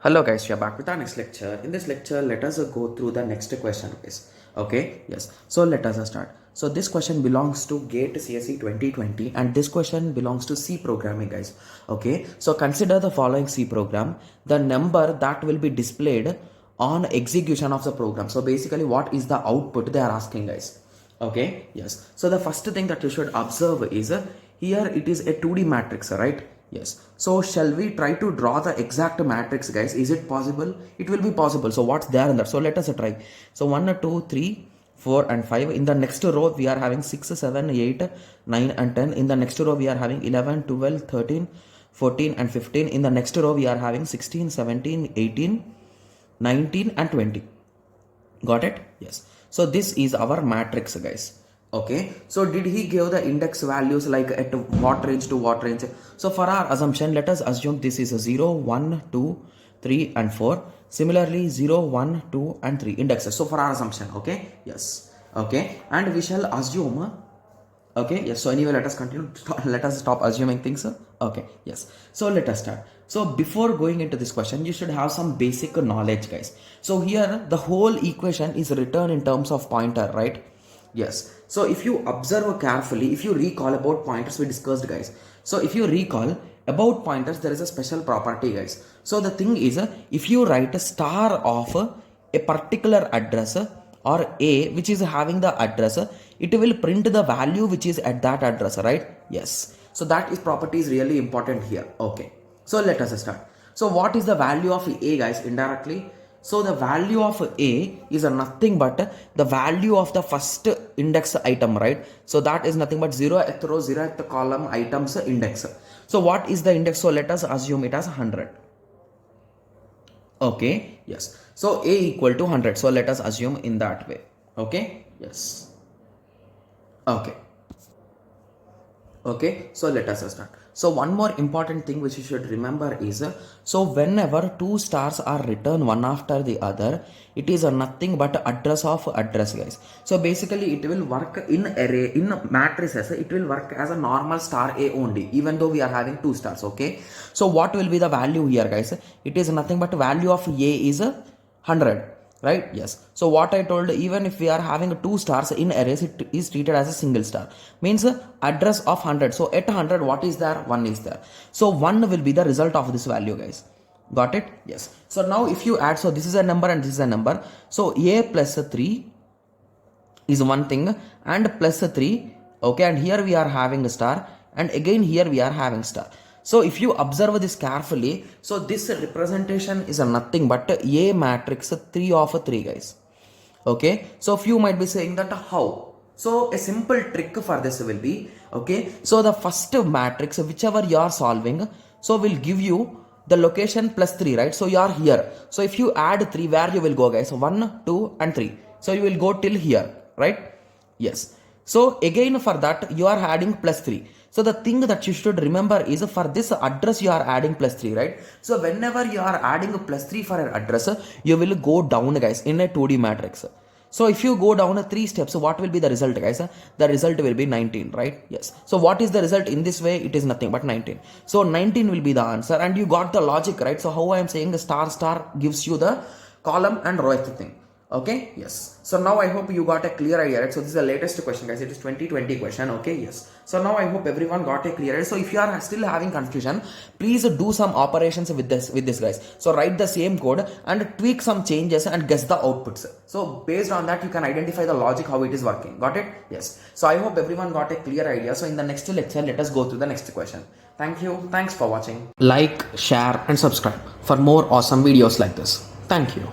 Hello guys, we are back with our next lecture. In this lecture, let us go through the next question guys. Okay, yes. So let us start. So this question belongs to GATE CSE 2020 and this question belongs to C programming guys. Okay, so consider the following C program, the number that will be displayed on execution of the program. So basically what is the output they are asking guys. Okay, yes. So the first thing that you should observe is here it is a 2D matrix, right? Yes. So shall we try to draw the exact matrix guys? Is it possible? It will be possible. So what's there in that? So let us try. So 1, 2, 3, 4 and 5. In the next row we are having 6, 7, 8, 9 and 10. In the next row we are having 11, 12, 13, 14 and 15. In the next row we are having 16, 17, 18, 19 and 20. Got it? Yes. So this is our matrix guys. Okay, so did he give the index values like at what range to what range? So for our assumption, let us assume this is a 0, 1, 2, 3 and 4. Similarly 0, 1, 2 and 3 indexes. So for our assumption, okay, yes, okay, and we shall assume, okay, yes, so anyway let us continue, let us stop assuming things. Okay, yes, so let us start. So before going into this question, you should have some basic knowledge guys. So here the whole equation is written in terms of pointer, right? Yes. So if you observe carefully, if you recall about pointers we discussed guys. So if you recall about pointers, there is a special property guys. So the thing is, if you write a star of a particular address or a which is having the address, it will print the value which is at that address, right? Yes. So that is property is really important here. Okay. So let us start. So what is the value of a guys indirectly? So the value of a is nothing but the value of the first index item, right? So that is nothing but 0th row, 0th column items index. So what is the index? So let us assume it as 100. Okay, yes. So a equal to 100. So let us assume in that way. Okay, yes. Okay. Okay, so let us start. So one more important thing which you should remember is, so whenever two stars are written one after the other, it is nothing but address of address guys. So basically it will work in array, in matrices, it will work as a normal star A only, even though we are having two stars. Okay, so what will be the value here guys? It is nothing but value of A is 100. Right? Yes. So what I told, even if we are having two stars in arrays, it is treated as a single star. Means address of 100. So at 100, what is there? 1 is there. So 1 will be the result of this value guys. Got it? Yes. So now if you add, so this is a number and this is a number. So a plus 3 is one thing and plus 3. Okay. And here we are having a star and again here we are having star. So if you observe this carefully, so this representation is nothing but A matrix 3 of 3 guys. Okay, so few might be saying that how? So a simple trick for this will be, okay, so the first matrix whichever you are solving, so will give you the location plus 3, right? So you are here. So if you add 3, where you will go guys? 1, 2 and 3. So you will go till here, right? Yes. So again for that you are adding plus 3. So the thing that you should remember is for this address you are adding plus 3, right? So whenever you are adding plus 3 for an address, you will go down guys in a 2D matrix. So if you go down 3 steps, what will be the result guys? The result will be 19, right? Yes. So what is the result in this way? It is nothing but 19. So 19 will be the answer and you got the logic, right? So how I am saying the star gives you the column and row thing. Okay, yes. So now I hope you got a clear idea, right? So this is the latest question guys, it is 2020 question. Okay, yes. So now I hope everyone got a clear idea. So if you are still having confusion, please do some operations with this guys. So write the same code and tweak some changes and guess the outputs. So based on that you can identify the logic how it is working. Got it? Yes. So I hope everyone got a clear idea. So in the next lecture let us go through the next question. Thank you. Thanks for watching. Like, share and subscribe for more awesome videos like this. Thank you.